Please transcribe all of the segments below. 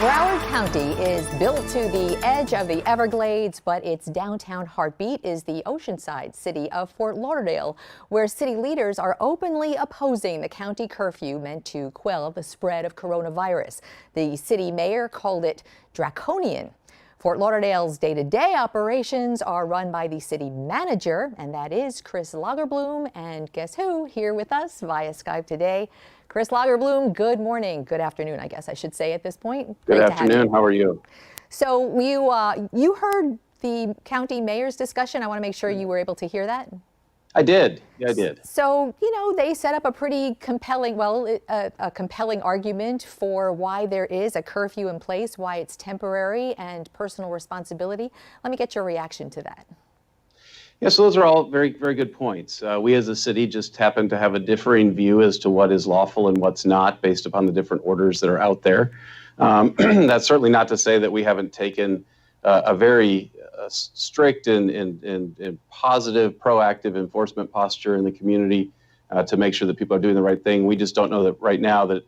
Broward County is built to the edge of the Everglades, but its downtown heartbeat is the oceanside city of Fort Lauderdale, where city leaders are openly opposing the county curfew meant to quell the spread of coronavirus. The city mayor called it draconian. Fort Lauderdale's day-to-day operations are run by the city manager, and that is Chris Lagerbloom. And guess who? Here with us via Skype today, Chris Lagerbloom. Good morning. Good afternoon, I guess I should say at this point. Good afternoon. How are you? So you heard the county mayor's discussion. I want to make sure you were able to hear that. I did. Yeah, I did. So, they set up a pretty compelling, a compelling argument for why there is a curfew in place, why it's temporary and personal responsibility. Let me get your reaction to that. Yeah, so those are all very, very good points. We as a city just happen to have a differing view as to what is lawful and what's not based upon the different orders that are out there. That's certainly not to say that we haven't taken a very strict and positive, proactive enforcement posture in the community to make sure that people are doing the right thing. We just don't know that right now that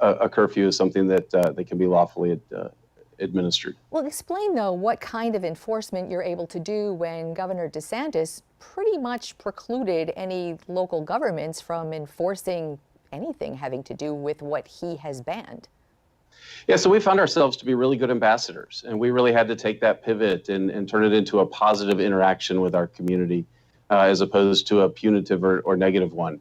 a curfew is something that can be lawfully administered. Well, explain, though, what kind of enforcement you're able to do when Governor DeSantis pretty much precluded any local governments from enforcing anything having to do with what he has banned. Yeah, so we found ourselves to be really good ambassadors, and we really had to take that pivot and turn it into a positive interaction with our community as opposed to a punitive or negative one.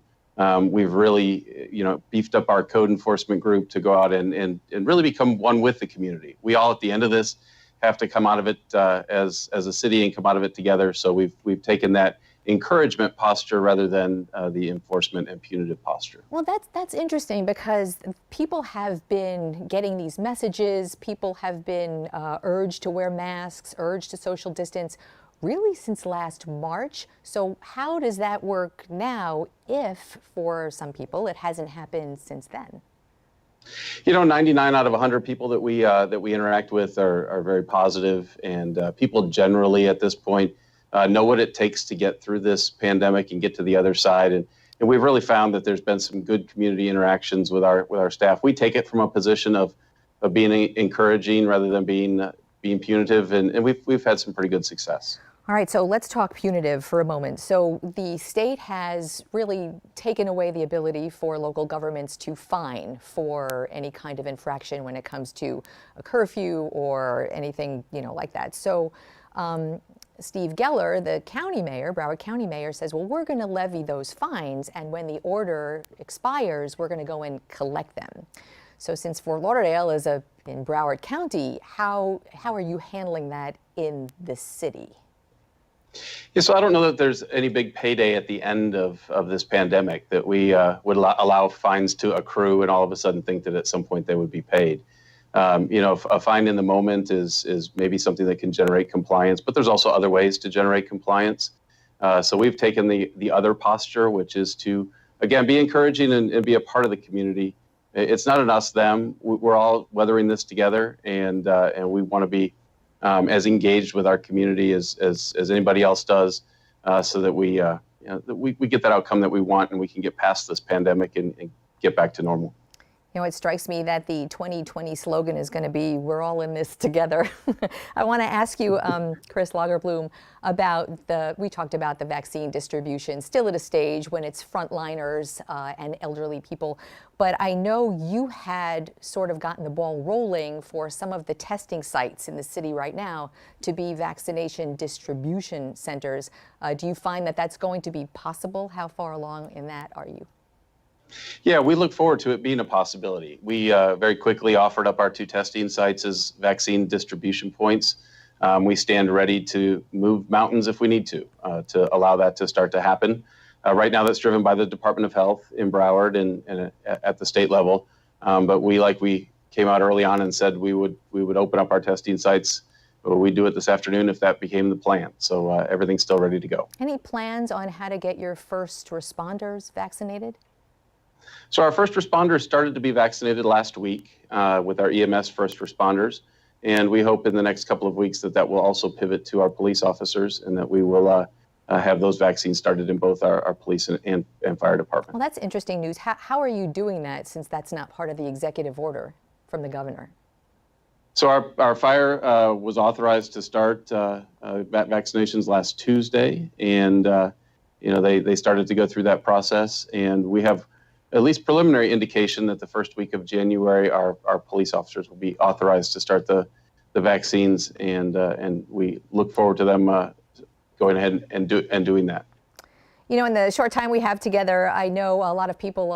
We've really, beefed up our code enforcement group to go out and really become one with the community. We all, at the end of this, have to come out of it as a city and come out of it together. So we've taken that encouragement posture rather than the enforcement and punitive posture. Well, that's interesting because people have been getting these messages. People have been urged to wear masks, urged to social distance, really since last March. So how does that work now if, for some people, it hasn't happened since then? 99 out of 100 people that we interact with are very positive, and people generally at this point know what it takes to get through this pandemic and get to the other side. And we've really found that there's been some good community interactions with our staff. We take it from a position of being encouraging rather than being punitive, and we've had some pretty good success. All right, so let's talk punitive for a moment. So the state has really taken away the ability for local governments to fine for any kind of infraction when it comes to a curfew or anything, like that. So Steve Geller, the county mayor, Broward County mayor, says, well, we're going to levy those fines, and when the order expires, we're going to go and collect them. So since Fort Lauderdale is in Broward County, how are you handling that in the city? Yeah, so I don't know that there's any big payday at the end of this pandemic that we would allow fines to accrue and all of a sudden think that at some point they would be paid. A fine in the moment is maybe something that can generate compliance, but there's also other ways to generate compliance. So we've taken the other posture, which is to, again, be encouraging and be a part of the community. It's not an us, them. We're all weathering this together, and we want to be as engaged with our community as anybody else does, so that we get that outcome that we want and we can get past this pandemic and get back to normal. It strikes me that the 2020 slogan is going to be, we're all in this together. I want to ask you, Chris Lagerbloom, we talked about the vaccine distribution, still at a stage when it's frontliners and elderly people. But I know you had sort of gotten the ball rolling for some of the testing sites in the city right now to be vaccination distribution centers. Do you find that that's going to be possible? How far along in that are you? Yeah, we look forward to it being a possibility. We very quickly offered up our 2 testing sites as vaccine distribution points. We stand ready to move mountains if we need to allow that to start to happen. Right now, that's driven by the Department of Health in Broward and at the state level. But we came out early on and said we would open up our testing sites. We'd do it this afternoon if that became the plan. So everything's still ready to go. Any plans on how to get your first responders vaccinated? So our first responders started to be vaccinated last week with our EMS first responders. And we hope in the next couple of weeks that will also pivot to our police officers and that we will have those vaccines started in both our police and fire department. Well, that's interesting news. How are you doing that since that's not part of the executive order from the governor? So our fire was authorized to start vaccinations last Tuesday, and they started to go through that process, and we have at least preliminary indication that the first week of January our police officers will be authorized to start the vaccines, and we look forward to them going ahead and doing that. You know, in the short time we have together, I know a lot of people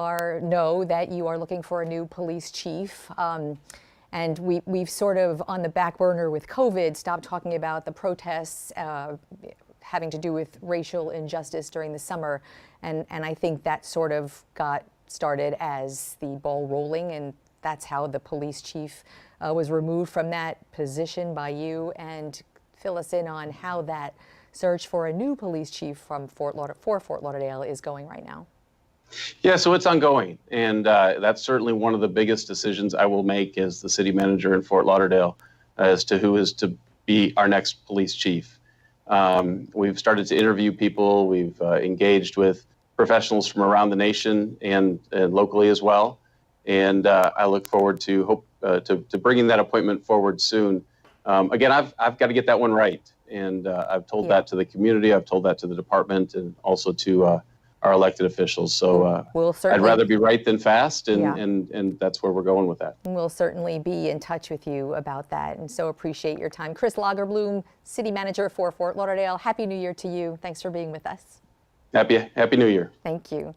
know that you are looking for a new police chief. And we've sort of, on the back burner with COVID, stopped talking about the protests having to do with racial injustice during the summer. And I think that sort of got started as the ball rolling, and that's how the police chief was removed from that position by you. And fill us in on how that search for a new police chief for Fort Lauderdale is going right now. Yeah, so it's ongoing, and that's certainly one of the biggest decisions I will make as the city manager in Fort Lauderdale as to who is to be our next police chief. We've started to interview people. We've engaged with professionals from around the nation and locally as well, and I look forward to bringing that appointment forward soon. Again, I've got to get that one right, and I've told that to the community. I've told that to the department, and also to our elected officials. So I'd rather be right than fast, and that's where we're going with that. We'll certainly be in touch with you about that, and so appreciate your time. Chris Lagerbloom, City Manager for Fort Lauderdale. Happy New Year to you. Thanks for being with us. Happy New Year. Thank you.